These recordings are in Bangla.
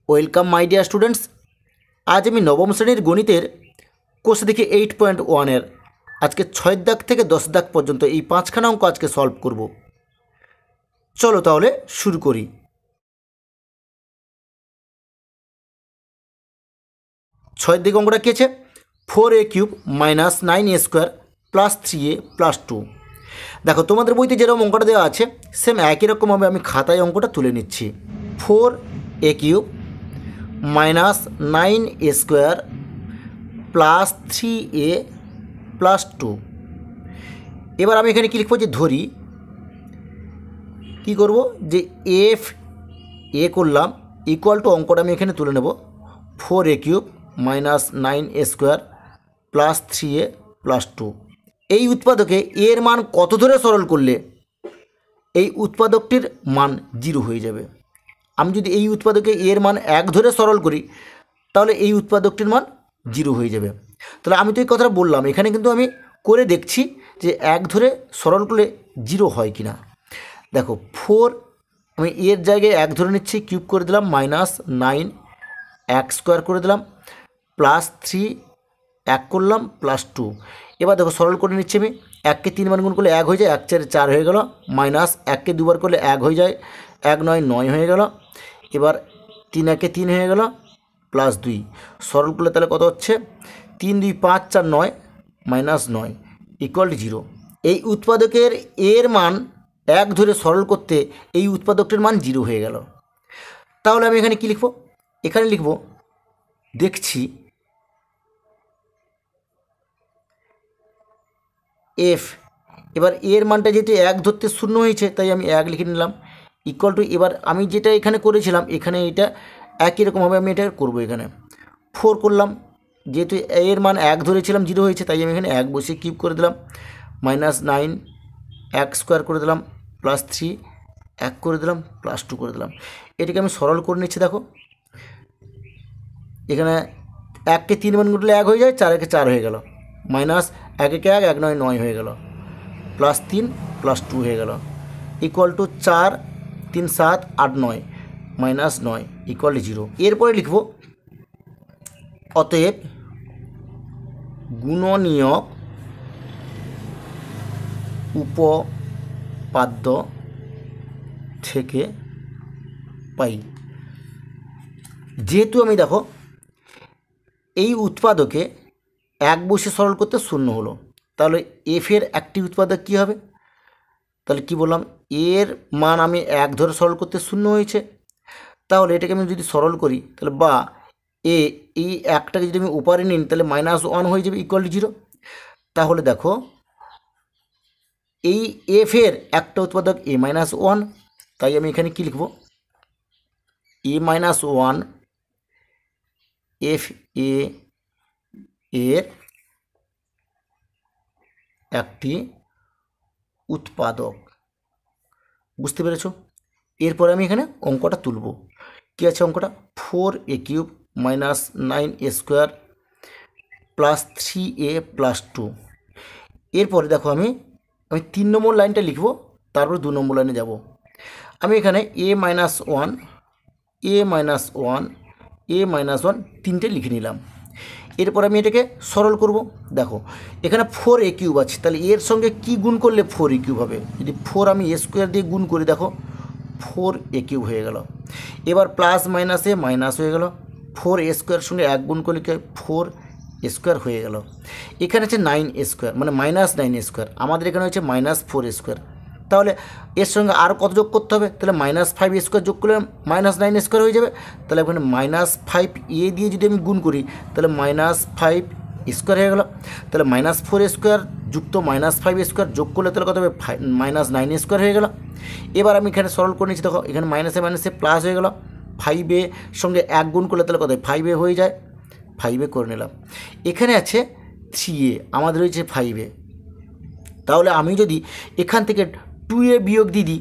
Welcome my dear students. আজ আমি নবম শ্রেণীর গণিতের কোর্স দেখি 8.1-এর আজকে 6 দাগ থেকে 10 দাগ পর্যন্ত এই 5খানা অঙ্ক আজকে সলভ করব। চলো তাহলে শুরু করি। ছয়ের দিকে অঙ্কটা কী আছে? 4a³ minus 9a² plus 3a plus 2। দেখো তোমাদের বইতে যেরকম অঙ্কটা দেওয়া আছে সেম একই রকমভাবে আমি খাতায় অঙ্কটা তুলে নিচ্ছি। 4a³ minus 9a² plus 3a plus 2। এবার আমি এখানে কী লিখবো, যে ধরি কী করব, যে এফ এ করলাম ইকুয়াল টু অঙ্কটা আমি এখানে তুলে নেব 4a³ minus 9a² plus 3a plus 2। এই উৎপাদকে এর মান কত ধরে সরল করলে এই উৎপাদকটির মান 0 হয়ে যাবে। আমি যদি এই উৎপাদকে এর মান 1 ধরে সরল করি তাহলে এই উৎপাদকটির মান 0 হয়ে যাবে। তাহলে আমি তো এই কথাটা বললাম, এখানে কিন্তু আমি করে দেখছি যে 1 ধরে সরল করলে 0 হয় কি না। দেখো 4 আমি এর জায়গায় 1 ধরে নিচ্ছি, কিউব করে দিলাম, মাইনাস 9 1² করে দিলাম, প্লাস 3 1 করলাম, প্লাস 2। এবার দেখো সরল করে নিচ্ছি আমি, 1কে 3 বার গুণ করলে 1 হয়ে যায়, 1 4 4 হয়ে গেল, মাইনাস 1কে 2 বার করলে 1 হয়ে যায়, 1 9 9 হয়ে গেল। এবার 3 1কে 3 হয়ে গেল, প্লাস 2 সরল করলে তাহলে কত হচ্ছে, 3 2 5 4 9 মাইনাস 9 ইকুয়াল টু 0। এই উৎপাদকের এর মান 1 ধরে সরল করতে এই উৎপাদকটির মান 0 হয়ে গেল। তাহলে আমি এখানে কি লিখব, এখানে লিখব দেখছি এফ। এবার এর মানটা যেহেতু 1 ধরতে শূন্য হয়েছে তাই আমি 1 লিখে নিলাম, ইকুয়াল টু, এবার আমি যেটা এখানে করেছিলাম এখানে এটা একই রকমভাবে আমি এটা করব। এখানে 4 করলাম, যেহেতু এর মান 1 ধরেছিলাম 0 হয়েছে তাই আমি এখানে 1 বসে কিউব করে দিলাম, মাইনাস 9 1² করে দিলাম, প্লাস 3 1 করে দিলাম, প্লাস 2 করে দিলাম। এটাকে আমি সরল করে নিচ্ছি। দেখো এখানে 1কে 3 বার গুণলে 1 হয়ে যায়, 4 1 4 হয়ে গেল, মাইনাস 1 1 1 1 9 9 হয়ে গেল, প্লাস 3 প্লাস 2 হয়ে গেল, equal to 4 3 7 8 9 minus 9 equal to 0। এরপরে লিখব অতএব গুণনীয়ক উপপাদ্য থেকে পাই। যেহেতু আমি দেখো এই উৎপাদকে 1 বসে সরল করতে শূন্য হলো, তাহলে এফের একটি উৎপাদক কী হবে, তাহলে কি বললাম, এর মান আমি 1 ধরে সরল করতে শূন্য হয়েছে, তাহলে এটাকে আমি যদি সরল করি তাহলে বা এই একটাকে যদি আমি উপরে নিই তাহলে -1 হয়ে যাবে ইকুয়াল টু 0। তাহলে দেখো এই এফের একটা উৎপাদক a-1, তাই আমি এখানে কি লিখব, a-1 এফ এর একটি উৎপাদক। বুঝতে পেরেছো? এরপরে আমি এখানে অঙ্কটা তুলব। কী আছে অঙ্কটা, 4a³ minus 9a² plus 3a plus 2। এরপরে দেখো আমি 3 নম্বর লাইনটা লিখব, তারপর 2 নম্বর লাইনে যাব। আমি এখানে a-1 a-1 তিনটে লিখে নিলাম। এরপর আমি এটাকে সরল করব। দেখো এখানে 4a³ আছে, তাহলে এর সঙ্গে কি গুণ করলে 4a³ হবে, যদি 4 আমি a² দিয়ে গুণ করি, দেখো 4a³ হয়ে গেল। এবার প্লাস মাইনাসে মাইনাস হয়ে গেল, 4a² সঙ্গে 1 গুণ করলে কি হয়, 4a² হয়ে গেল। এখানে আছে 9a², মানে মাইনাস 9a², আমাদের এখানে হচ্ছে -4a²। তাহলে এর সঙ্গে আর কত যোগ করতে হবে, তাহলে -5a² যোগ করলে -9a² হয়ে যাবে। তাহলে এখানে -5a দিয়ে যদি আমি গুণ করি তাহলে -5a² হয়ে গেল। তাহলে -4a² যুক্ত -5a² যোগ করলে তাহলে কত হবে, -9a² হয়ে গেল। এবার আমি এখানে সরল করে নিচ্ছি। দেখো এখানে মাইনাসে মাইনাসে প্লাস হয়ে গেল, 5a সঙ্গে 1 গুণ করলে তাহলে কত হয়, 5a হয়ে যায়, 5a করে নিলাম। এখানে আছে 3a, আমাদের হয়েছে 5a। তাহলে আমি যদি এখান থেকে 2a বিয়োগ দিয়ে দিই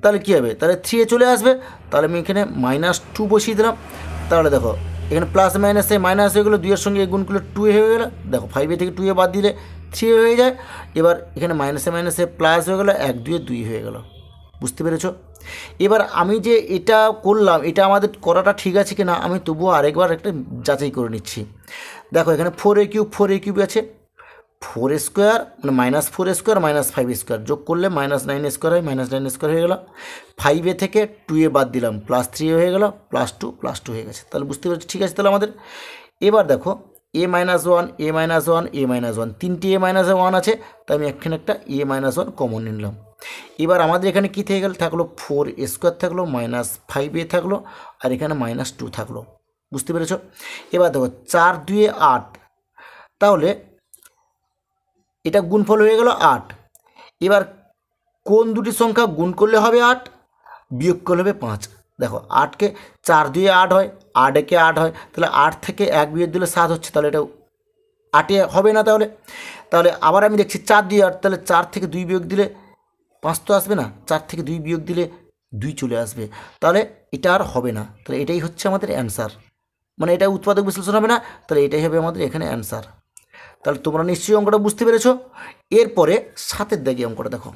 তাহলে কী হবে, তাহলে 3a চলে আসবে। তাহলে আমি এখানে -2 বসিয়ে দিলাম। তাহলে দেখো এখানে প্লাস মাইনাসে মাইনাস হয়ে গেলো, 2 এর সঙ্গে গুণ করলে 2a হয়ে গেলো। দেখো 5a থেকে 2a বাদ দিলে 3a হয়ে যায়। এবার এখানে মাইনাসে মাইনাসে প্লাস হয়ে গেলো, 1 2 2 হয়ে গেলো। বুঝতে পেরেছো? এবার আমি যে এটা করলাম, এটা আমাদের করাটা ঠিক আছে কি না আমি তবুও আরেকবার একটা যাচাই করে নিচ্ছি। দেখো এখানে 4a³ আছে, 4 স্কোয়ার মানে -4 স্কোয়ার -5 স্কোয়ার যোগ করলে -9 স্কোয়ার হয়, -9 স্কোয়ার হয়ে গেল। 5a থেকে 2a বাদ দিলাম, +3 হয়ে গেল, +2 হয়ে গেছে। তাহলে বুঝতে পেরেছি, ঠিক আছে। তাহলে আমাদের এবার দেখো a-1 a-1 a-1 তিনটি a-1 আছে, তাই আমি এখানে একটা a-1 কমন নিলাম। এবার আমাদের এখানে কী থেকে গেল, থাকলো 4a² থাকলো, -5a থাকলো, আর এখানে -2 থাকলো। বুঝতে পেরেছো? এবার দেখো 4 2 8, তাহলে এটা গুণফল হয়ে গেল 8। এবার কোন দুটি সংখ্যা গুণ করলে হবে 8, বিয়োগ করলে হবে 5। দেখো 8কে 4 2 8 হয়, 8 একে 8 হয়, তাহলে 8 থেকে 1 বিয়োগ দিলে 7 হচ্ছে, তাহলে এটা 8এ হবে না। তাহলে তাহলে আবার আমি দেখছি 4 2 8, তাহলে 4 থেকে 2 বিয়োগ দিলে 5 তো আসবে না, 4 থেকে 2 বিয়োগ দিলে 2 চলে আসবে, তাহলে এটা আর হবে না। তাহলে এটাই হচ্ছে আমাদের অ্যান্সার, মানে এটা উৎপাদক বিশ্লেষণ হবে না, তাহলে এটাই হবে আমাদের এখানে অ্যান্সার। তাহলে তোমরা নিশ্চয়ই অঙ্কটা বুঝতে পেরেছো। এরপরে 7এর দিকে অঙ্কটা দেখো।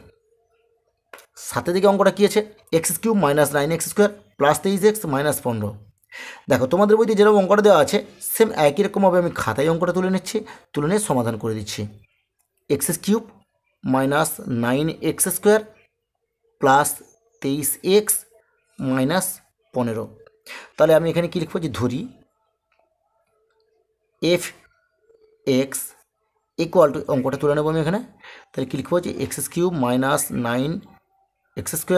7এর দিকে অঙ্কটা কী আছে, x³ -9x² +23x -15। দেখো তোমাদের বইতে যেরকম অঙ্কটা দেওয়া আছে সেম একই রকমভাবে আমি খাতায় অঙ্কটা তুলে নিচ্ছি, তুলে নিয়ে সমাধান করে দিচ্ছি। x³ -9x² +23x -15। তাহলে আমি এখানে কী লিখবো, যে ধরি f(x) ইকুয়াল টু, অঙ্কটা তুলে নেবো আমি এখানে, তাহলে কী লিখবো, যে x³ -9x²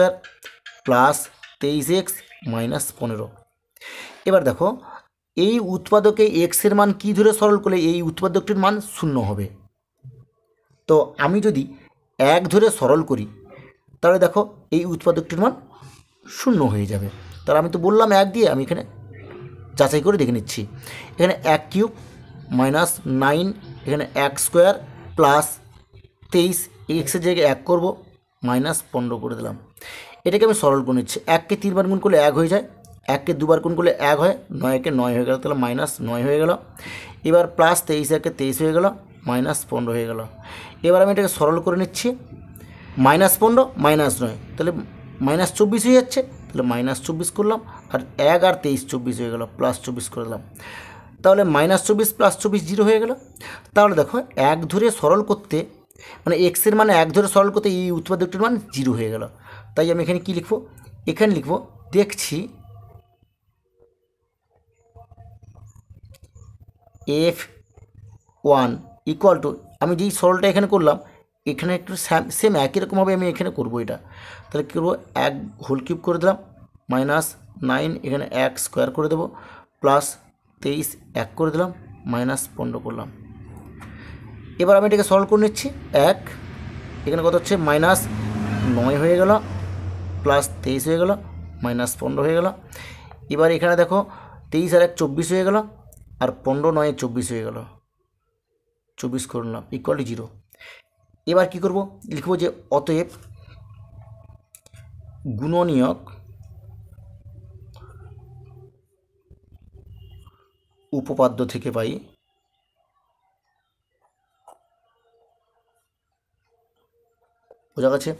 +23x -15। এবার দেখো এই উৎপাদকে এক্সের মান কী ধরে সরল করলে এই উৎপাদকটির মান 0 হবে। তো আমি যদি 1 ধরে সরল করি তাহলে দেখো এই উৎপাদকটির মান 0 হয়ে যাবে। তাহলে আমি তো বললাম 1 দিয়ে, আমি এখানে যাচাই করে দেখে নিচ্ছি। এখানে 1³ -9, এখানে 1² +23, এক্সের জায়গায় 1 করবো, -15 করে দিলাম। এটাকে আমি সরল করে নিচ্ছি। 1কে 3 বার গুণ করলে 1 হয়ে যায়, 1কে 2 বার গুণ করলে 1 হয়, 9কে 9 হয়ে গেল, তাহলে -9 হয়ে গেল। এবার +23 1কে 23 হয়ে গেল, -15 হয়ে গেল। এবার আমি এটাকে সরল করে নিচ্ছি, -15 -9, তাহলে -24 হয়ে যাচ্ছে, তাহলে -24 করলাম, আর 1 আর 23 24 হয়ে গেল, +24 করে দিলাম। তাহলে -24 +24 0 হয়ে গেল। তাহলে দেখো 1 ধরে সরল করতে, মানে এক্সের মানে 1 ধরে সরল করতে এই উৎপাদকটির মান 0 হয়ে গেল। তাই আমি এখানে কি লিখবো, এখানে লিখবো দেখছি f(1) ইকুয়াল টু, আমি যেই সরলটা এখানে করলাম এখানে একটু সেম একই রকমভাবে আমি এখানে করবো এটা। তাহলে কী করবো, 1 হোল কিউব করে দিলাম, -9 এখানে 1 স্কোয়ার করে দেবো, +23 1 করে দিলাম, -15 করলাম। এবার আমি এটাকে সলভ করে নিচ্ছি। 1 এখানে কত হচ্ছে, -9 হয়ে গেল, +23 হয়ে গেল, -15 হয়ে গেল। এবার এখানে দেখো 23 আর 1 24 হয়ে গেল, আর 15 9 24 হয়ে গেল, 24 করলাম, ইকুয়াল টু 0। এবার কি করব, লিখব যে অতএব গুণনীয়ক উপপাদ্য থেকে পাই বোঝা গেছে।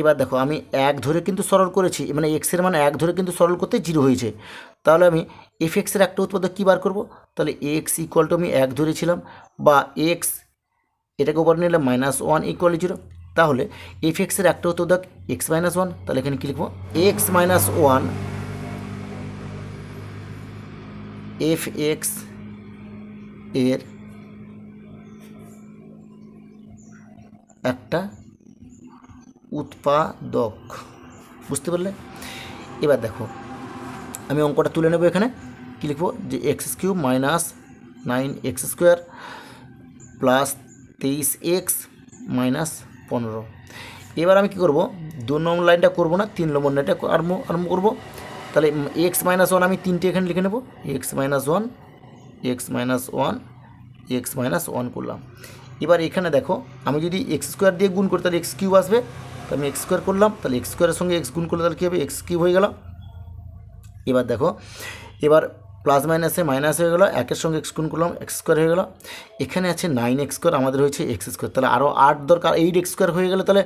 এবার দেখো আমি 1 ধরে কিন্তু সরল করেছি, মানে এক্সের মানে 1 ধরে কিন্তু সরল করতে 0 হয়েছে। তাহলে আমি এফ(x)-এর একটা উৎপাদক কী বার করবো, তাহলে x ইকুয়াল টু আমি 1 ধরেছিলাম, বা x এটাকে উপর নিলাম -1 ইকুয়াল 0। তাহলে এফ(x)-এর একটা উৎপাদক x - 1, তাহলে এখানে কী লিখবো, x - 1 f(x) এর একটা উৎপাদক। বুঝতে পারলে? এবার দেখো আমি অঙ্কটা তুলে নেব, এখানে কী লিখবো, যে x³ -9x² +23x -15। এবার আমি কী করবো, 2 নম্বর লাইনটা করবো না, 3 নম্বর লাইনটা আরম্ভ করবো। তাহলে x - 1 আমি 3টে এখানে লিখে নেব, x - 1 x - 1 x - 1 করলাম। এবার এখানে দেখো আমি যদি x² দিয়ে গুণ করি তাহলে x³ আসবে, তো আমি x² করলাম, তাহলে x² এর সঙ্গে x গুণ করলে তাহলে কী হবে, x³ হয়ে গেল। এবার দেখো এবার প্লাস মাইনাসে মাইনাস হয়ে গেলো, একের সঙ্গে এক্স গুণ করলাম, এক্স স্কোয়ার হয়ে গেলো। এখানে আছে 9x², আমাদের হয়েছে এক্স স্কোয়ার, তাহলে আরও 8 দরকার, 8x² হয়ে গেলে তাহলে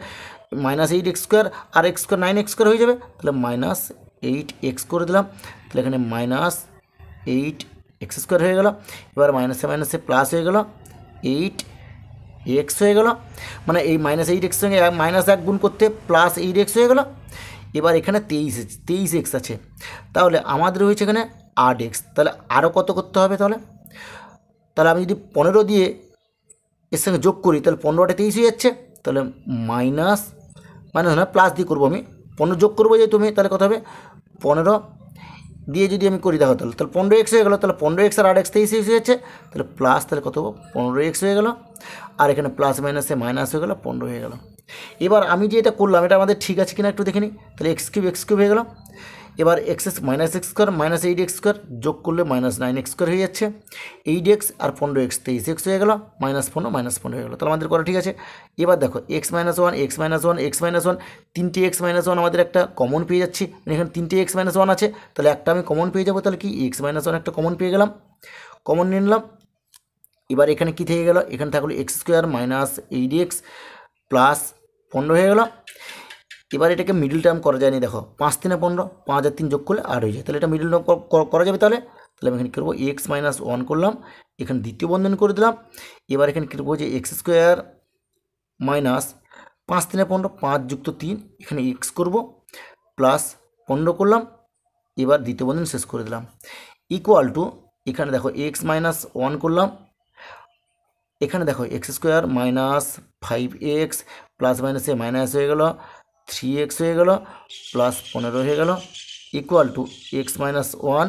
-8x² আর x² 9x² হয়ে যাবে, তাহলে -8x করে দিলাম, তাহলে এখানে -8x² হয়ে গেল। এবার মাইনাসে মাইনাসে প্লাস হয়ে গেল, 8x হয়ে গেল, মানে এই -8x সঙ্গে -1 গুণ করতে +8x হয়ে গেল। এবার এখানে 23x আছে, তাহলে আমাদের হয়েছে এখানে 8x, তাহলে আরও কত করতে হবে? তাহলে আমি যদি 15 দিয়ে এর সঙ্গে যোগ করি, তাহলে 15 + 8 23 হয়ে যাচ্ছে, তাহলে মাইনাস না প্লাস দিয়ে করবো, আমি 15 যোগ করবো যে তুমি, তাহলে কত হবে? 15 দিয়ে যদি আমি করি দেখো, তাহলে 15x হয়ে গেলো, তাহলে 15x আর 8x 23x হয়ে যাচ্ছে, তাহলে প্লাস, তাহলে কত হবো? 15x হয়ে গেলো, আর এখানে প্লাস মাইনাসে মাইনাস হয়ে গেলো, 15 হয়ে গেলো। এবার আমি যে এটা করলাম, এটা আমাদের ঠিক আছে কিনা একটু দেখে নিই, তাহলে x³ হয়ে গেলো। এবার -x² -8x² যোগ করলে -9x² হয়ে যাচ্ছে, 8x আর 15x 23x হয়ে গেলো, -15 -15 হয়ে গেলো, তাহলে আমাদের করা ঠিক আছে। এবার দেখো x - 1 x - 1 x - 1 তিনটে x - 1 আমাদের একটা কমন পেয়ে যাচ্ছি, এখানে তিনটে x - 1 আছে, তাহলে একটা আমি কমন পেয়ে যাবো, তাহলে কি x - 1 একটা কমন পেয়ে গেলাম, কমন নিয়ে নিলাম। এবার এখানে কি থেকে গেল? এখানে থাকলো x² -8x প্লাস 15 হয়ে গেলো। এবার এটাকে মিডল টার্ম করা যায়নি, দেখো 5 × 3 = 15, 5 আর 3 যোগ করলে 8 হয়ে যায়, তাহলে এটা মিডল টার্ম করা যাবে। তাহলে আমি এখানে করবো x - 1 করলাম, এখানে দ্বিতীয় বন্ধনী করে দিলাম। এবার এখানে করবো যে x² - 5 × 3 = 15, 5 + 3, এখানে x করব প্লাস 15 করলাম, এবার দ্বিতীয় বন্ধনী শেষ করে দিলাম, ইকুয়াল টু এখানে দেখো x - 1 করলাম, এখানে দেখো x² -5x প্লাস মাইনাসে মাইনাস হয়ে গেল, 3x হয়ে গেল, প্লাস 15 হয়ে গেল, ইকুয়াল টু x - 1।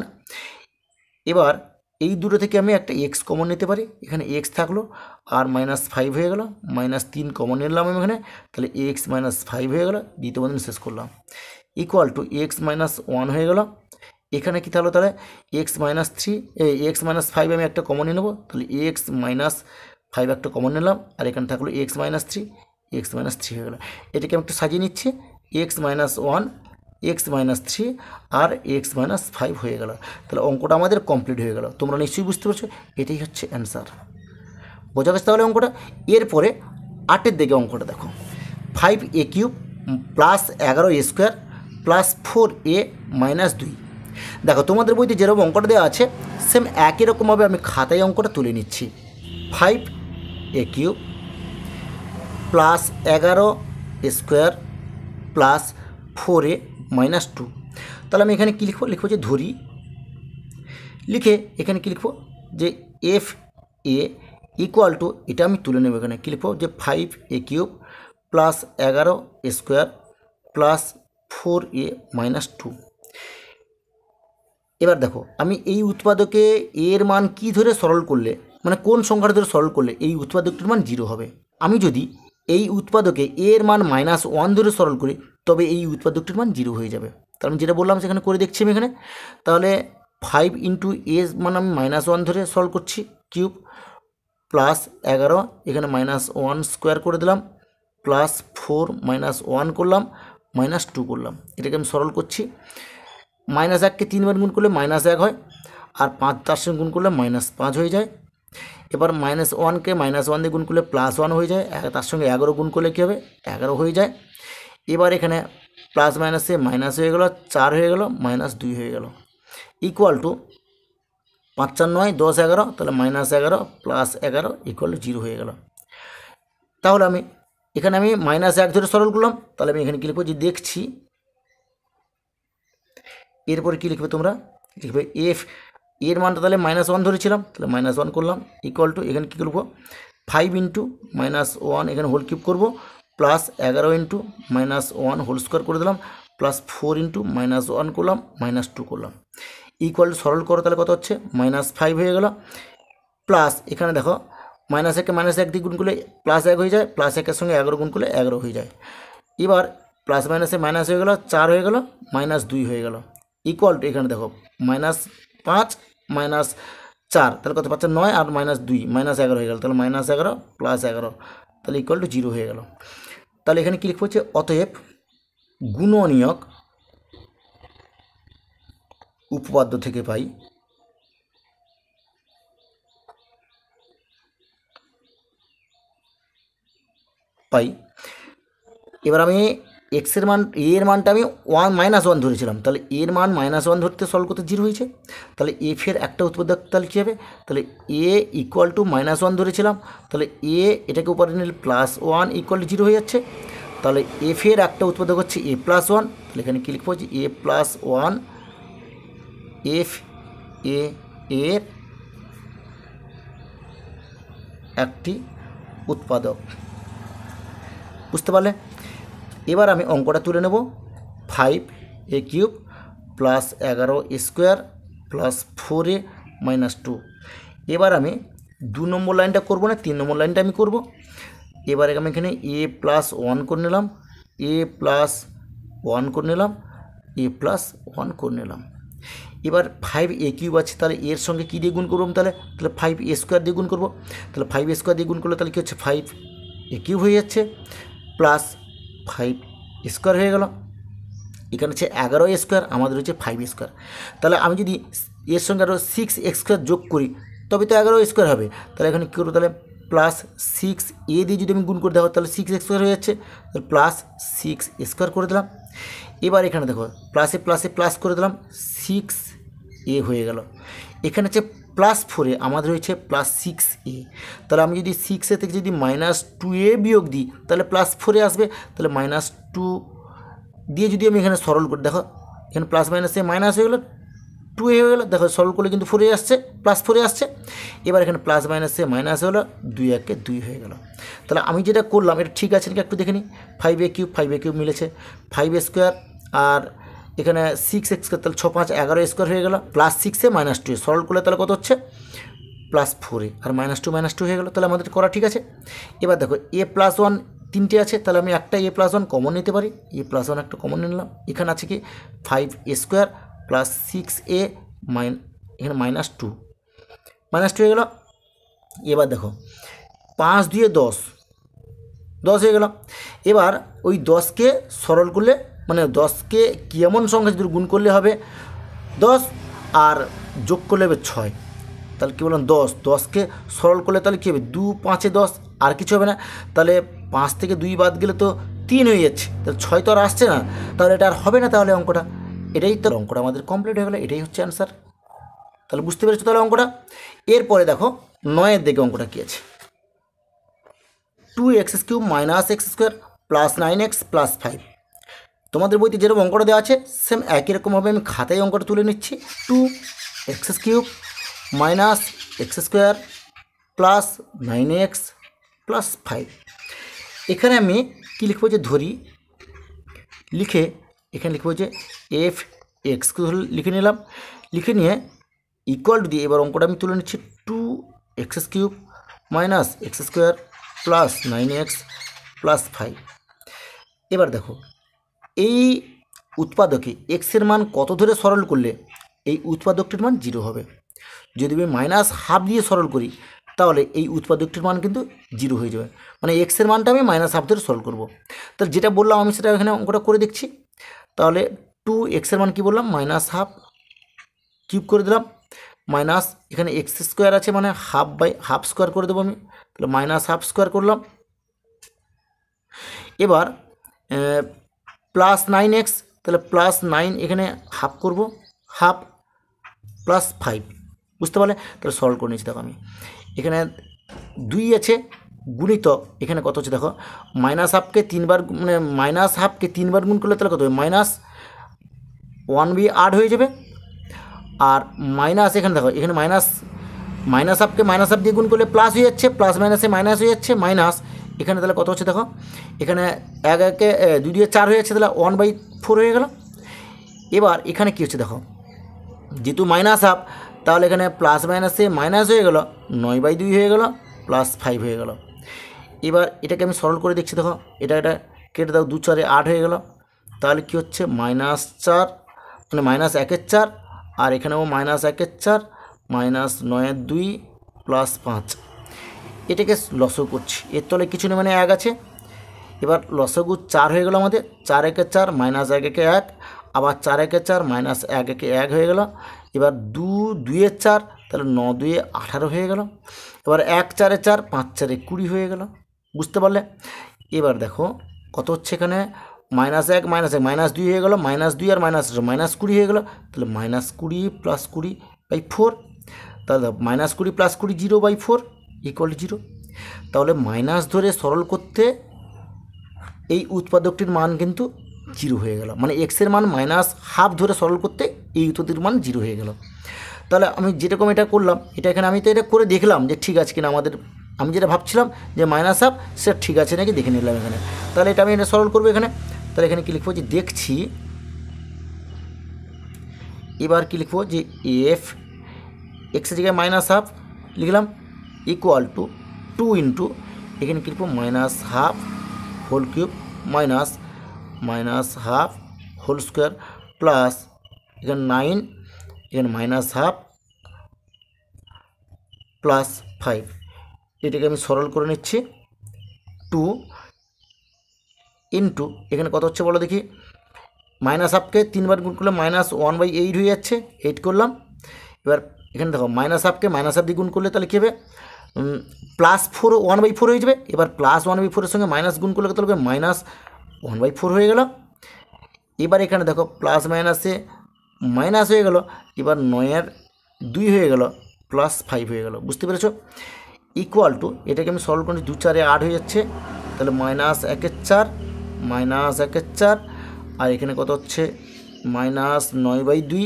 এবার এই দুটো থেকে আমি একটা x কমন নিতে পারি, এখানে x থাকলো, আর -5 হয়ে গেল, -3 কমন নিলাম আমি এখানে, তাহলে x - 5 হয়ে গেল, দ্বিতীয় বন্ধনী শেষ করলাম, ইকুয়াল টু x - 1 হয়ে গেল। এখানে কি থাকলো? তাহলে x - 5 আমি একটা কমন নিয়ে নেবো, তাহলে x - 5 একটা কমন নিলাম, আর এখানে থাকলো x - 3 হয়ে গেলো। এটাকে আমি একটু সাজিয়ে নিচ্ছি, x - 1 x - 3 আর x - 5 হয়ে গেল, তাহলে অঙ্কটা আমাদের কমপ্লিট হয়ে গেল। তোমরা নিশ্চয়ই বুঝতে পারছো, এটাই হচ্ছে অ্যান্সার। বোঝা গেছে তাহলে অঙ্কটা? এরপরে 8এর দিকে অঙ্কটা দেখো, 5a³ plus 11a² plus 4a - 2। দেখো তোমাদের বইতে যেরকম অঙ্কটা দেওয়া আছে, সেম একই রকমভাবে আমি খাতায় অঙ্কটা তুলে নিচ্ছি। 5a³ plus 11a² plus 4a - 2। তাহলে আমি এখানে কী লিখবো যে ধরি, লিখে এখানে কী লিখবো যে fa ইকুয়াল টু, এটা আমি তুলে নেব, এখানে কী লিখবো যে 5a³ plus 11a² plus 4a - 2। এবার দেখো আমি এই উৎপাদকে এর মান কি ধরে সরল করলে, মানে কোন সংখ্যাটা ধরে সরল করলে এই উৎপাদকটির মান 0 হবে। আমি যদি এই উৎপাদকে এর মান -1 ধরে সরল করি, তবে এই উৎপাদকটির মান 0 হয়ে যাবে। তাহলে আমি যেটা বললাম সেখানে করে দেখছি আমি এখানে, তাহলে 5 × a মান আমি -1 ধরে সরল করছি, কিউব প্লাস 11, এখানে -1² করে দিলাম, প্লাস 4 - 1 করলাম, -2 করলাম, এটাকে আমি সরল করছি। -1কে 3 বার গুণ করলে -1 হয়, আর 5 তার সঙ্গে গুণ করলে -5 হয়ে যায়। এবার -1কে -1 দিয়ে গুণ করলে +1 হয়ে যায়, তার সঙ্গে 11 গুণ করলে কী হবে? 11 হয়ে যায়। এবার এখানে প্লাস মাইনাসে মাইনাস হয়ে গেল, 4 হয়ে গেল, -2 হয়ে গেল, ইকুয়াল টু 5 × 4 = 9, 10 11, তাহলে -11 প্লাস 11 ইকুয়াল টু 0 হয়ে গেল। তাহলে আমি এখানে -1 ধরে সরল করলাম, তাহলে আমি এখানে কী লিখবো যে দেখছি। এরপরে কী লিখবে তোমরা? লিখবে এর মানটা তাহলে -1 ধরেছিলাম, তাহলে -1 করলাম, ইকুয়াল টু এখানে কী করবো 5 × -1, এখানে হোল কিউব করবো, প্লাস 11 × -1 হোল স্কোয়ার করে দিলাম, প্লাস 4 × -1 করলাম, -2 করলাম, ইকুয়াল টু সরল করো, তাহলে কত হচ্ছে? -5 হয়ে গেল। প্লাস এখানে দেখো -1কে -1 দিয়ে গুণ করলে +1 হয়ে যায়, প্লাস 1-এর সঙ্গে 11 গুণ করলে 11 হয়ে যায়। এবার প্লাস মাইনাসে মাইনাস হয়ে গেল, 4 হয়ে গেল, -2 হয়ে গেল, ইকুয়াল টু এখানে দেখো -5 - 4, তাহলে কত পাচ্ছে? 9, আর -2 -11 হয়ে গেল, তাহলে -11 প্লাস 11, তাহলে ইকুয়াল টু 0 হয়ে গেল। তাহলে এখানে কী লিখবো হচ্ছে অতএব গুণনীয়ক উপপাদ্য থেকে পাই পাই। এবার আমি এক্সের মান এর মানটা আমি -1 ধরেছিলাম, তাহলে এর মান -1 ধরতে সলভ করতে 0 হয়েছে। তাহলে এফের একটা উৎপাদক তাহলে কী হবে, তাহলে এ ইকুয়াল টু -1 ধরেছিলাম, তাহলে এ এটাকে উপরে নিলে +1 ইকুয়াল টু 0 হয়ে যাচ্ছে। তাহলে এফের একটা উৎপাদক হচ্ছে a+1, তাহলে এখানে কী লিখবো যে a+1 এফ এর একটি উৎপাদক। বুঝতে পারলে? এবার আমি অঙ্কটা তুলে নেব, 5a³ plus 11a² plus 4a - 2। এবার আমি 2 নম্বর লাইনটা করব না, 3 নম্বর লাইনটা আমি করব। এবার আমি এখানে a+1 করে নিলাম, a+1 করে নিলাম, a+1 করে নিলাম। এবার 5a³ আছে, তাহলে এর সঙ্গে কী দিয়ে গুণ করবো, তাহলে 5a² দিয়ে গুণ করবো। তাহলে 5a² দিয়ে গুণ করলে তাহলে কী হচ্ছে, 5a³ হয়ে যাচ্ছে, প্লাস 5a² হয়ে গেল। এখানে হচ্ছে 11a², আমাদের হচ্ছে 5a²। তাহলে আমি যদি এর সঙ্গে আরও 6a² যোগ করি তবে তো 11a² হবে। তাহলে এখানে কী করবো, তাহলে +6a দিয়ে যদি আমি গুণ করে দেওয়া তাহলে 6a² হয়ে যাচ্ছে, তাহলে +6a² করে দিলাম। এবার এখানে দেখো প্লাসে প্লাসে প্লাস করে দিলাম, 6a হয়ে গেল। এখানে হচ্ছে +4a, আমাদের হয়েছে +6a। তাহলে আমি যদি 6a থেকে যদি -2a বিয়োগ দিই তাহলে +4a আসবে। তাহলে -2 দিয়ে যদি আমি এখানে সরল করে, দেখো এখানে প্লাস মাইনাসে মাইনাস হয়ে গেলো, 2a হয়ে গেলো, দেখো সরল করলে কিন্তু 4a আসছে, +4a আসছে। এবার এখানে প্লাস মাইনাসে মাইনাস হলো, 2 একে 2 হয়ে গেল। তাহলে আমি যেটা করলাম এটা ঠিক আছে নাকি একটু দেখে নিই। 5a³ মিলেছে, 5a² আর এখানে 6a², তাহলে 6 5 11a² হয়ে গেল, +6a -2a সরল করলে তাহলে কত হচ্ছে, +4a আর -2 হয়ে গেল। তাহলে আমাদের করা ঠিক আছে। এবার দেখো a+1 তিনটে আছে, তাহলে আমি একটা a+1 কমন নিতে পারি, a+1 একটা কমন নিলাম। এখানে আছে কি 5a² প্লাস 6a এখানে -2 হয়ে গেল। এবার দেখো 5 2 10 হয়ে গেল। এবার ওই 10কে সরল করলে মানে 10কে কি এমন সংখ্যা যদি গুণ করলে হবে 10 আর যোগ করলে হবে 6, তাহলে কী বললাম 10কে সরল করলে তাহলে কী হবে 2 5 10 আর কিছু হবে না। তাহলে 5 থেকে 2 বাদ গেলে তো 3 হয়ে যাচ্ছে, তাহলে 6 তো আর আসছে না, তাহলে এটা আর হবে না। তাহলে অঙ্কটা এটাই, তো অঙ্কটা আমাদের কমপ্লিট হয়ে গেলো, এটাই হচ্ছে অ্যান্সার। তাহলে বুঝতে পেরেছো তাহলে অঙ্কটা। এরপরে দেখো 9-এর দিকে অঙ্কটা কী আছে, 2x³ - x² plus 9x plus 5। তোমাদের বইতে যেরকম অঙ্কটা দেওয়া আছে সেম একই রকমভাবে আমি খাতায় অঙ্কটা তুলে নিচ্ছি। 2x³ - x² plus 9x plus 5। এখানে আমি কী লিখবো যে ধরি, লিখে এখানে লিখবো যে f(x) লিখে নিলাম, লিখে নিয়ে ইকুয়াল টু দিয়ে এবার অঙ্কটা আমি তুলে নিচ্ছি 2x³ - x² plus 9x plus 5। এবার দেখো এই উৎপাদকে এক্সের মান কত ধরে সরল করলে এই উৎপাদকটির মান 0 হবে। যদি আমি -12 দিয়ে সরল করি তাহলে এই উৎপাদকটির মান কিন্তু 0 হয়ে যাবে, মানে এক্সের মানটা আমি -12 ধরে সরল করব। তাহলে যেটা বললাম আমি সেটা এখানে অঙ্কটা করে দেখছি। তাহলে 2x-এর মান কী বললাম -12 কিউব করে দিলাম, মাইনাস এখানে x² আছে মানে ½ করে দেবো আমি, তাহলে -12² করলাম। এবার প্লাস 9x, তাহলে প্লাস 9 এখানে হাফ করব, হাফ প্লাস 5। বুঝতে পারলে? তাহলে সলভ করে নিচ্ছি। দেখো আমি এখানে 2 আছে গুণিতক, এখানে কত হচ্ছে দেখো -12কে 3 বার মানে -12কে 3 বার গুণ করলে তাহলে কত হবে -1/8 হয়ে যাবে। আর মাইনাস এখানে দেখো এখানে -12কে -12 দিয়ে গুণ করলে প্লাস হয়ে যাচ্ছে, প্লাস মাইনাসে মাইনাস হয়ে যাচ্ছে মাইনাস। এখানে তাহলে কত হচ্ছে দেখো এখানে 1 1 2 2 4 হয়ে যাচ্ছে, তাহলে 1/4 হয়ে গেল। এবার এখানে কী হচ্ছে দেখো যেহেতু -12 তাহলে এখানে প্লাস মাইনাসে মাইনাস হয়ে গেল, 9/2 হয়ে গেল, প্লাস 5 হয়ে গেল। এবার এটাকে আমি সরল করে দেখছি, দেখো এটা কেটে দাও, 2 4 8 হয়ে গেল। তাহলে কী হচ্ছে -4 মানে -1/4 আর এখানেও -1/4 -9/2 প্লাস 5। এটাকে লসগু করছি, এর তলে কিছু নেই মানে 1 আছে। এবার লসগু 4 হয়ে গেল আমাদের, 4 1 4 -1 1 1 আবার 4 1 4 -1 1 1 হয়ে গেল। এবার 2 2 4 তাহলে 9 2 18 হয়ে গেল। এবার 1 4 4 5 4 20 হয়ে গেল। বুঝতে পারলে? এবার দেখো কত হচ্ছে এখানে -1 -1 -2 হয়ে গেল, -2 আর -20 হয়ে গেল, তাহলে -20 + 20/4, তাহলে -20 + 20 0/4 = 0। তাহলে মাইনাস ধরে সরল করতে এই উৎপাদকটির মান কিন্তু 0 হয়ে গেল, মানে এক্সের মান -12 ধরে সরল করতে এই উৎপাদকটির মান 0 হয়ে গেল। তাহলে আমি যেরকম এটা করলাম, এটা এখানে আমি তো এটা করে দেখলাম যে ঠিক আছে কিনা, আমি যেটা ভাবছিলাম যে -12 সেটা ঠিক আছে নাকি দেখে নিলাম এখানে। তাহলে এটা আমি এটা সরল করবো এখানে। তাহলে এখানে কী লিখবো যে দেখছি, এবার কী লিখবো যে এফ এক্সের জায়গায় -12 লিখলাম = 2 ইন্টু এখানে কী লিখবো -12 whole cube -12 whole square plus এখানে 9 এখানে -12 প্লাস 5, এটাকে আমি সরল করে নিচ্ছি। 2 ইন্টু এখানে কত হচ্ছে বলো দেখি, -12কে 3 বার গুণ করলে -1/8 হয়ে যাচ্ছে, 8 করলাম। এবার এখানে দেখো -12কে -12 দিয়ে গুণ করলে তাহলে কী হবে, +4 1/4 হয়ে যাবে। এবার +1/4 সঙ্গে মাইনাস গুণ করলে কত হবে, -1/4 হয়ে গেল। এবার এখানে দেখো প্লাস মাইনাসে মাইনাস হয়ে গেল, এবার 9 2 হয়ে গেল, +5 হয়ে গেল, বুঝতে পেরেছ। = এটাকে আমি সরল করি, 2 4 8 হয়ে যাচ্ছে, তাহলে -1/4 -1/4 আর এখানে কত হচ্ছে -9/2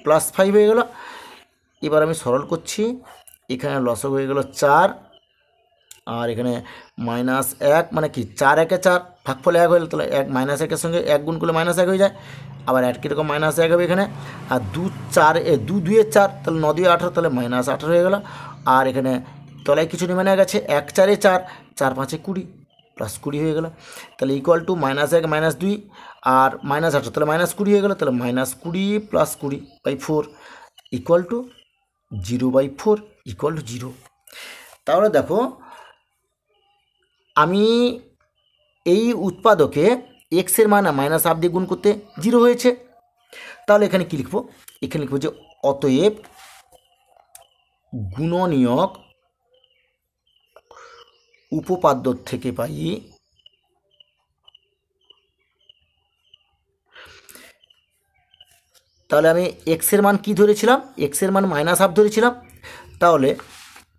+5 হয়ে গেল। এবার আমি সরল করছি, এখানে লসক হয়ে গেল 4 আর এখানে -1 মানে কি 4 1 4 ভাগফলে 1 হয়ে গেল, তাহলে 1 -1-এর সঙ্গে 1 গুণ করলে -1 হয়ে যায়, আবার 1 কীরকম -1 হবে এখানে, আর 2 4 2 2 4 তাহলে 9 2 18 তাহলে -18 হয়ে গেল। আর এখানে তলায় কিছু নেমে গেছে, 1 4 4 4 5 20 +20 হয়ে গেল। তাহলে = -1 -2 আর -18 তাহলে -20 হয়ে গেল, তাহলে -20 + 20/4 = 0/4 = 0। তাহলে দেখো আমি এই উৎপাদকে এক্সের মান -12 দিয়ে গুণ করতে 0 হয়েছে। তাহলে এখানে কি লিখব, এখানে লিখব যে অতএব গুণনীয়ক উপপাদ্য থেকে পাই তাহলে আমি এক্সের মান কি ধরেছিলাম, এক্সের মান -12 ধরেছিলাম। তাহলে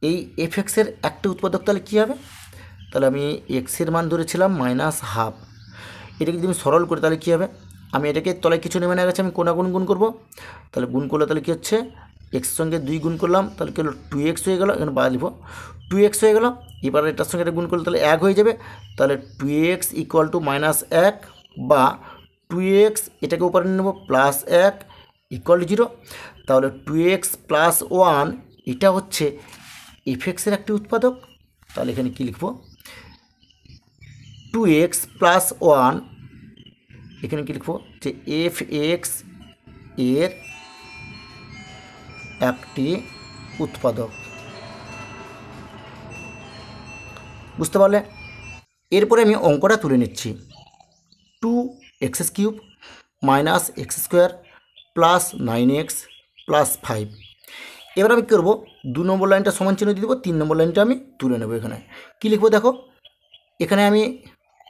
এই এফ(x)-এর একটা উৎপাদক তাহলে কী হবে, তাহলে আমি এক্সের মান ধরেছিলাম -12, এটাকে যদি আমি সরল করি তাহলে কী হবে, আমি এটাকে তলায় কিছু নেমে গেছে, আমি কোনা গুণ করবো, তাহলে গুণ করলে তাহলে কী হচ্ছে, এক্সের সঙ্গে 2 গুণ করলাম তাহলে কী হলো 2x হয়ে গেলো, এখানে বাদ লিখব 2x হয়ে গেলো। এবার এটার সঙ্গে এটা গুণ করলে তাহলে 1 হয়ে যাবে, তাহলে 2x = -1 বা 2x এটাকে উপরে নেব +1 = 0। তাহলে 2x + 1 এটা হচ্ছে এফ(x)-এর একটি উৎপাদক। তাহলে এখানে কি লিখব, 2x + 1 এখানে কি লিখব যে এফ(x) এর একটি উৎপাদক, বুঝতে পারলে। এরপরে আমি অঙ্কটা তুলে নিচ্ছি, 2x³ - x² + 9x + 5। এবার আমি কী করবো, 2 নম্বর লাইনটা সমান চিহ্ন দিয়ে দেবো, 3 নম্বর লাইনটা আমি তুলে নেবো। এখানে কী লিখবো দেখো, এখানে আমি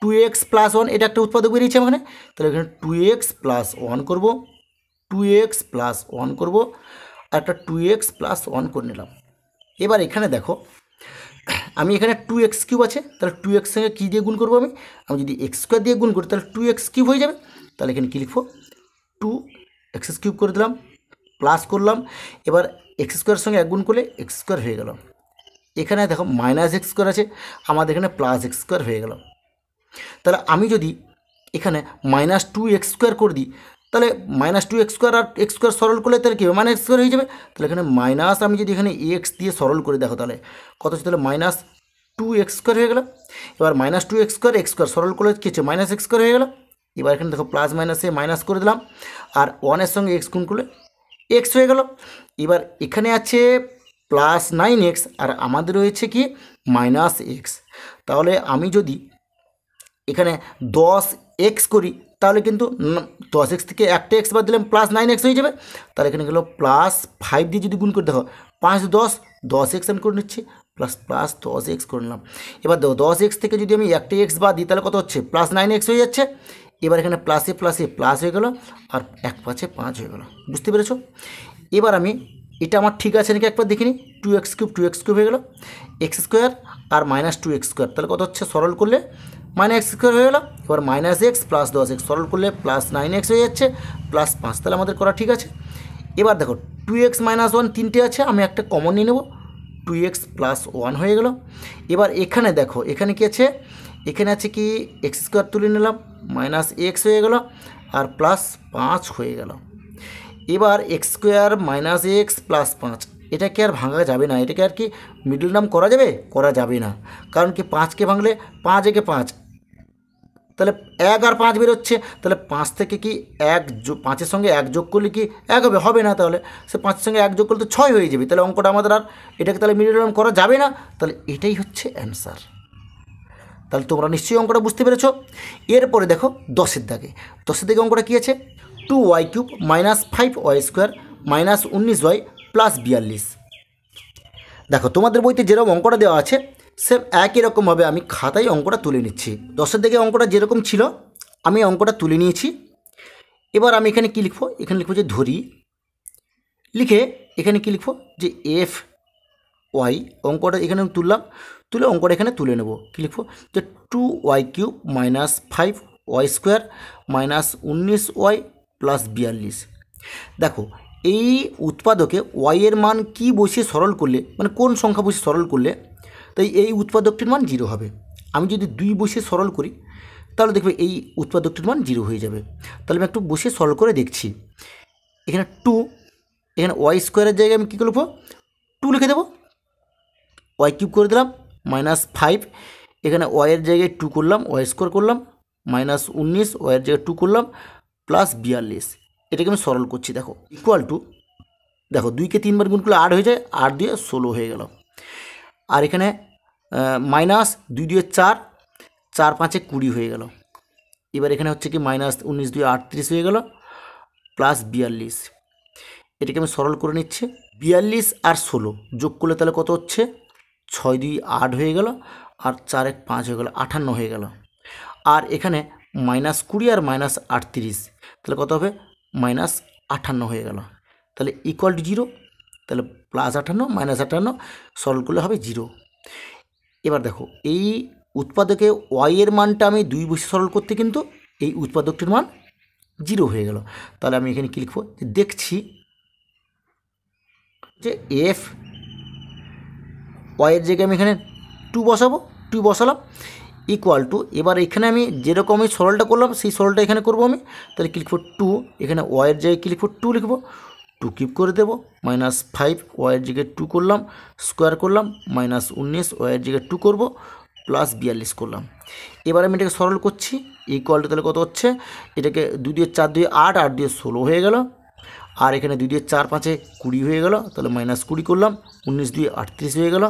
2x + 1 এটা একটা উৎপাদক বেরিয়েছে এখানে, তাহলে এখানে 2x + 1 করব, 2x + 1 করব আর একটা 2x + 1 করে নিলাম। এবার এখানে দেখো আমি এখানে 2x³ আছে, তাহলে 2x সঙ্গে কী দিয়ে গুণ করবো, আমি যদি x² দিয়ে গুণ করি তাহলে 2x³ হয়ে যাবে। তাহলে এখানে কী লিখবো, 2x³ করে দিলাম, প্লাস করলাম, এবার x² সঙ্গে 1 গুণ করলে x² হয়ে গেল। এখানে দেখো -x² আছে, আমাদের এখানে +x² হয়ে গেল। তাহলে আমি যদি এখানে -2x² করে দিই, তাহলে -2x² আর x² সরল করলে তাহলে কী হবে, -x² হয়ে যাবে। তাহলে এখানে মাইনাস আমি যদি এখানে x দিয়ে সরল করে দেখো তাহলে কত হচ্ছে, তাহলে -2x² হয়ে গেল। এবার -2x² x² সরল করলে কী হচ্ছে, -x² হয়ে গেল। এবার এখানে দেখো প্লাস মাইনাসে মাইনাস করে দিলাম, আর 1-এর সঙ্গে x গুণ করলে x হয়ে গেল। এবার এখানে আছে +9x আর আমাদের রয়েছে কি -x। তাহলে আমি যদি এখানে 10x করি তাহলে কিন্তু 10x থেকে একটা x বাদ দিলাম +9x হয়ে যাবে। তাহলে এখানে গেলো +5 দিয়ে যদি গুণ করে দেখো 5 10 10x আমি করে নিচ্ছি প্লাস প্লাস 10x করে নিলাম। এবার দেখো 10x থেকে যদি আমি একটা এক্স বাদ দিই তাহলে কত হচ্ছে, প্লাস 9x হয়ে যাচ্ছে। এবার এখানে প্লাসে প্লাসে প্লাস হয়ে গেল, আর 1 5 5 হয়ে গেল। বুঝতে পেরেছো? এবার আমি এটা আমার ঠিক আছে নাকি একবার দেখিনি। 2x কিউব হয়ে গেল, এক্স স্কোয়ার আর মাইনাস 2x স্কোয়ার, তাহলে কত হচ্ছে, সরল করলে মাইনাস এক্স স্কোয়ার হয়ে গেল। এবার মাইনাস এক্স প্লাস 10x সরল করলে প্লাস 9x হয়ে যাচ্ছে, প্লাস 5, তাহলে আমাদের করা ঠিক আছে। এবার দেখো 2x মাইনাস 1 তিনটে আছে, আমি একটা কমন নিয়ে নেব, 2x প্লাস 1 হয়ে গেল। এবার এখানে দেখো এখানে কি আছে, এখানে আছে কি এক্স স্কোয়ার তুলে নিলাম, মাইনাস এক্স হয়ে গেল, আর প্লাস 5 হয়ে গেল। এবার x square minus x plus 5, এটাকে আর ভাঙা যাবে না, এটাকে আর কি মিডল নাম করা যাবে, করা যাবে না। কারণ কি 5কে ভাঙলে 5 একে 5, তাহলে 1 আর 5 বেরোচ্ছে, তাহলে 5 থেকে কি 5-এর সঙ্গে 1 যোগ করলে কি 1 হবে, হবে না। তাহলে সে 5-এর সঙ্গে 1 যোগ করলে তো 6 হয়ে যাবে, তাহলে অঙ্কটা আমাদের আর এটাকে তাহলে মিডল নাম করা যাবে না। তাহলে এটাই হচ্ছে অ্যান্সার। তাহলে তোমরা নিশ্চয়ই অঙ্কটা বুঝতে পেরেছো। এরপরে দেখো 10-এর দাগে, 10-এর দাগে অঙ্কটা কী আছে, 2y³ minus 5y square minus 19y plus 42। দেখো তোমাদের বইতে যেরকম অঙ্কটা দেওয়া আছে সেম একই রকমভাবে আমি খাতায় অঙ্কটা তুলে নিচ্ছি। 10-এর দিকে অঙ্কটা যেরকম ছিল আমি অঙ্কটা তুলে নিয়েছি। এবার আমি এখানে কী লিখবো, এখানে লিখবো যে ধরি, লিখে এখানে কী লিখবো যে এফ ওয়াই, অঙ্কটা এখানে তুললাম, তুলে অঙ্কটা এখানে তুলে নেব। কী লিখবো যে 2y³ minus 5y square minus 19y plus 42। দেখো এই উৎপাদকে ওয়াইয়ের মান কি বসিয়ে সরল করলে, মানে কোন সংখ্যা বসিয়ে সরল করলে তাই এই উৎপাদকটির মান 0 হবে। আমি যদি 2 বসিয়ে সরল করি তাহলে দেখবে এই উৎপাদকটির মান 0 হয়ে যাবে। তাহলে আমি একটু বসিয়ে সরল করে দেখছি। এখানে 2, এখানে ওয়াই স্কোয়ারের জায়গায় আমি কী করবো, 2 লিখে দেবো, y³ করে দিলাম মাইনাস 5, এখানে ওয়াইয়ের জায়গায় 2 করলাম, ওয়াই স্কোয়ার করলাম, মাইনাস 19 ওয়াইয়ের জায়গায় 2 করলাম, প্লাস 42। এটাকে আমি সরল করছি। দেখো ইকুয়াল টু, দেখো 2কে 3 বার গুণ করলে 8 হয়ে যায়, 8 দিয়ে 16 হয়ে গেল। আর এখানে মাইনাস 2 দিয়ে 4, 4 5 20 হয়ে গেল। এবার এখানে হচ্ছে কি মাইনাস 19 দিয়ে 38 হয়ে গেল, প্লাস 42। এটাকে আমি সরল করে নিচ্ছি। 42 আর 16 যোগ করলে তাহলে কত হচ্ছে, 6 2 8 হয়ে গেল, আর 4 1 5 হয়ে গেল, 58 হয়ে গেল। আর এখানে মাইনাস 20 আর মাইনাস 38, তাহলে কত হবে, মাইনাস 58 হয়ে গেল। তাহলে ইকুয়াল টু 0, তাহলে প্লাস 58 মাইনাস 58 সরল করলে হবে 0। এবার দেখো এই উৎপাদকে ওয়াইয়ের মানটা আমি 2 বসে সরল করতে কিন্তু এই উৎপাদকটির মান 0 হয়ে গেল। তাহলে আমি এখানে কী লিখবো, যে দেখছি যে এফ ওয়াইয়ের জায়গায় আমি এখানে 2 বসাবো, 2 বসালাম, ইকুয়াল টু, এবার এখানে আমি যেরকম আমি সরলটা করলাম সেই সরলটা এখানে করবো আমি। তাহলে কী লিখবো, 2, এখানে ওয়াইয়ের জায়গায় কী লিখবো, 2 লিখবো, 2³ করে দেবো, মাইনাস 5 ওয়াইয়ের জায়গায় 2 করলাম, স্কোয়ার করলাম, মাইনাস 19 ওয়াইয়ের জায়গায় 2 করবো, প্লাস 42 করলাম। এবার আমি এটাকে সরল করছি, ইকুয়াল টু তাহলে কত হচ্ছে, এটাকে 2 দিয়ে 4 দিয়ে 8, 8 দিয়ে 16 হয়ে গেল। আর এখানে 2 দিয়ে 4 5 20 হয়ে গেল, তাহলে মাইনাস 20 করলাম, 19 দিয়ে 38 হয়ে গেল,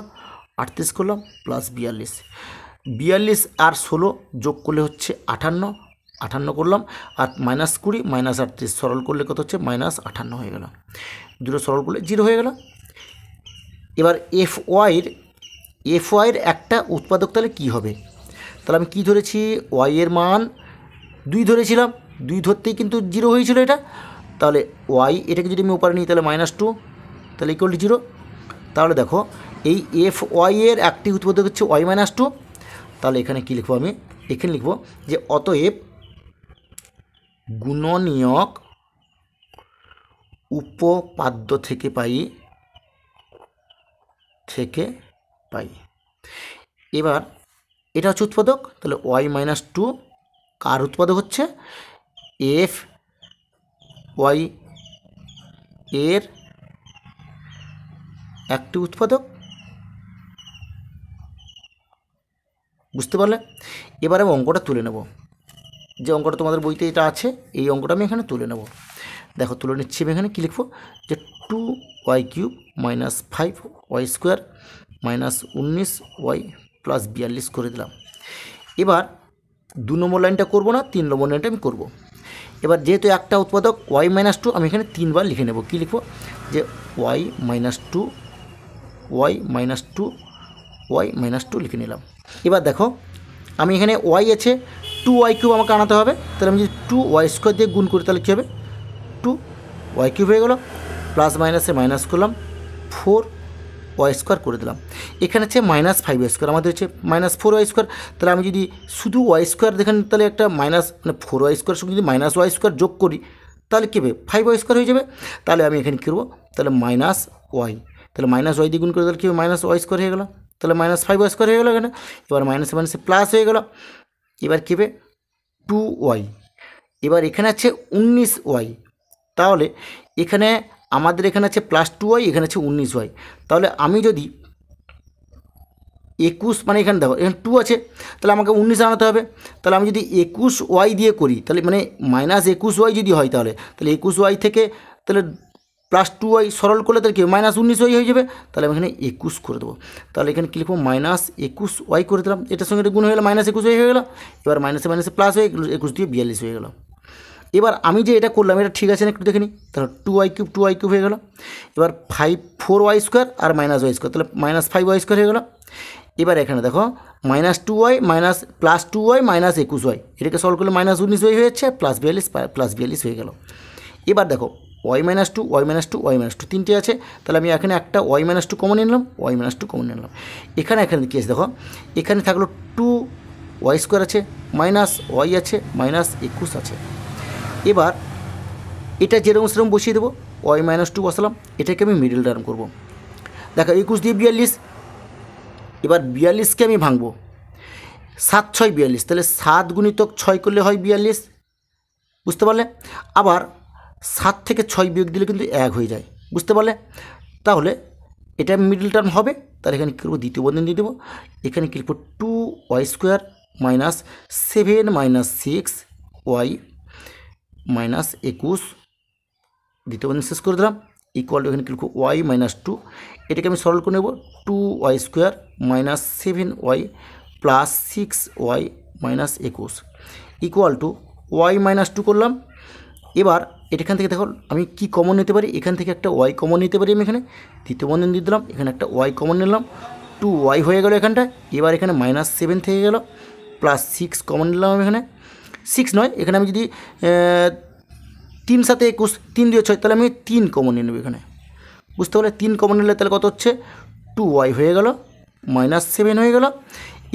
38 করলাম, প্লাস 42। 42 আর 16 যোগ করলে হচ্ছে 58, 58 করলাম, আর মাইনাস 20 মাইনাস 38 সরল করলে কত হচ্ছে, মাইনাস 58 হয়ে গেল। দুটো সরল করলে 0 হয়ে গেল। এবার এফ ওয়াইয়ের একটা উৎপাদক তাহলে কী হবে, তাহলে আমি কী ধরেছি, ওয়াইয়ের মান 2 ধরেছিলাম, 2 ধরতেই কিন্তু 0 হয়েছিল এটা। তাহলে ওয়াই এটাকে যদি আমি উপরে নিই তাহলে -2, তাহলে ইকুয়াল টু 0। তাহলে দেখো এই এফ ওয়াইয়ের একটি উৎপাদক হচ্ছে y-2। তাহলে এখানে কি লিখবো, আমি এখানে লিখবো যে অতএব গুণনীয়ক উপপাদ্য থেকে পাই। এবার এটা হচ্ছে উৎপাদক, তাহলে y-2 কার উৎপাদক হচ্ছে, এফ ওয়াই এর একটি উৎপাদক। বুঝতে পারলে? এবারে আমি অঙ্কটা তুলে নেব, যে অঙ্কটা তোমাদের বইতে এটা আছে এই অঙ্কটা আমি এখানে তুলে নেব। দেখো তুলে নিচ্ছি, আমি এখানে কী লিখবো, যে 2y³ minus 5y square minus 19y plus 42 করে দিলাম। এবার 2 নম্বর লাইনটা করবো না, 3 নম্বর লাইনটা আমি করবো। এবার যেহেতু একটা উৎপাদক y-2 আমি এখানে 3 বার লিখে নেব। কী লিখবো, যে y-2 ওয়াই মাইনাস টু লিখে নিলাম। এবার দেখো আমি এখানে ওয়াই আছে 2y³ আমাকে আনাতে হবে, তাহলে আমি যদি 2y² দিয়ে গুণ করি তাহলে কী হবে 2y³ হয়ে গেল, প্লাস মাইনাসে মাইনাস করলাম 4y² করে দিলাম। এখানে হচ্ছে -5y², আমাদের হচ্ছে -4y², তাহলে আমি যদি শুধু y² দেখেন তাহলে একটা মাইনাস মানে 4y² সঙ্গে যদি -y² যোগ করি তাহলে কী হবে 5y² হয়ে যাবে। তাহলে আমি এখানে কী করবো, তাহলে -y, তাহলে -y দিয়ে গুণ করে তাহলে কী হবে -y² হয়ে গেলো, তাহলে -5y² হয়ে গেলো এখানে। এবার মাইনাসে মাইনাসে প্লাস হয়ে গেলো, এবার কী হবে 2y, এবার এখানে আছে 19y, তাহলে এখানে আমাদের এখানে আছে +2y, এখানে আছে 19y, তাহলে আমি যদি 21 মানে এখানে দেখো এখানে 2 আছে, তাহলে আমাকে 19 আনাতে হবে। তাহলে আমি যদি 21y দিয়ে করি তাহলে মানে -21y যদি হয় তাহলে 21y থেকে তাহলে +2y সরল করলে তাহলে কি -19y হয়ে যাবে, তাহলে আমি এখানে 21 করে দেবো। তাহলে এখানে কী লিখবো -21y করে দিলাম, এটার সঙ্গে এটা গুণ হয়ে গেলো -21y হয়ে গেলো। এবার মাইনাসে মাইনাসে প্লাস হয়ে 21 দিয়ে 42 হয়ে গেলো। এবার আমি যে এটা করলাম এটা ঠিক আছে না একটু দেখে নিই, তাহলে 2y³ হয়ে গেলো। এবার 4y² আর -y², তাহলে -5y² হয়ে গেলো। এবার এখানে দেখো -2y +2y -21y, এটাকে সলভ করলে -19y হয়েছে, +42 হয়ে গেল। এবার দেখো y-2 তিনটে আছে, তাহলে আমি এখানে একটা y-2 কমন নিলাম, y-2 কমন নিলাম। এখানে কি আছে দেখো, এখানে থাকলো 2y² আছে, -y আছে, -21 আছে। এবার এটা যেরকম সেরকম বসিয়ে দেবো, y-2 বসালাম, এটাকে আমি মিডল টার্ম করবো। দেখো 21 দিয়ে 42, এবার 42কে আমি ভাঙবো, 7 × 6 42, তাহলে 7 × 6 করলে হয় 42, বুঝতে পারলে। আবার 7 থেকে 6 বিয়োগ দিলে কিন্তু 1 হয়ে যায়, বুঝতে পারলে। তাহলে এটা মিডল টার্ম হবে, তাহলে এখানে কী করবো দ্বিতীয় বন্ধনী দিয়ে দেবো, এখানে কী লিখবো 2y² - 7 - 6y -21, দ্বিতীয় বন্ধনী শেষ করে দিলাম, ইকুয়াল টু এখানে কী লিখবো y-2, এটাকে আমি সরল করে নেব 2y² - 7y + 6y -21 equal to y-2 করলাম। এবার এখান থেকে দেখো আমি কি কমন নিতে পারি, এখান থেকে একটা y কমন নিতে পারি আমি, এখানে দ্বিতীয় বন্ধনী দিয়ে দিলাম, এখানে একটা y কমন নিলাম, 2y হয়ে গেল এখানটায়। এবার এখানে -7 থেকে গেল, +6 কমন নিলাম আমি, এখানে 6 নয়, এখানে আমি যদি 3 × 7 = 21, 3 × 2 = 6, তাহলে আমি 3 কমন নিয়ে নেব এখানে, বুঝতে পারলে। 3 কমন নিলে তাহলে কত হচ্ছে 2y হয়ে গেল, -7 হয়ে গেল,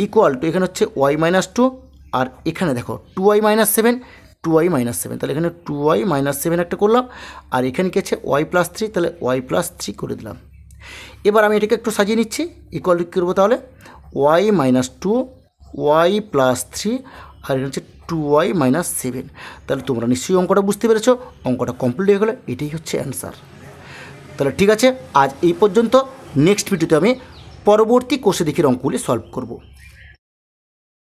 ইকুয়াল টু এখানে হচ্ছে y-2, আর এখানে দেখো 2y - 7, 2y - 7, তাহলে এখানে 2y - 7 একটা করলাম, আর এখানে কি আছে y + 3, তাহলে y + 3 করে দিলাম। এবার আমি এটাকে একটু সাজিয়ে নিচ্ছি, ইকুয়াল টু কী করবো তাহলে y-2, y + 3, আর এখানে হচ্ছে 2y - 7। তাহলে তোমরা নিশ্চয়ই অঙ্কটা বুঝতে পেরেছো, অঙ্কটা কমপ্লিট হয়ে গেলো, এটাই হচ্ছে অ্যান্সার। তাহলে ঠিক আছে, আজ এই পর্যন্ত। নেক্সট ভিডিওতে আমি পরবর্তী কোষে দেখি অঙ্কগুলি সলভ করব।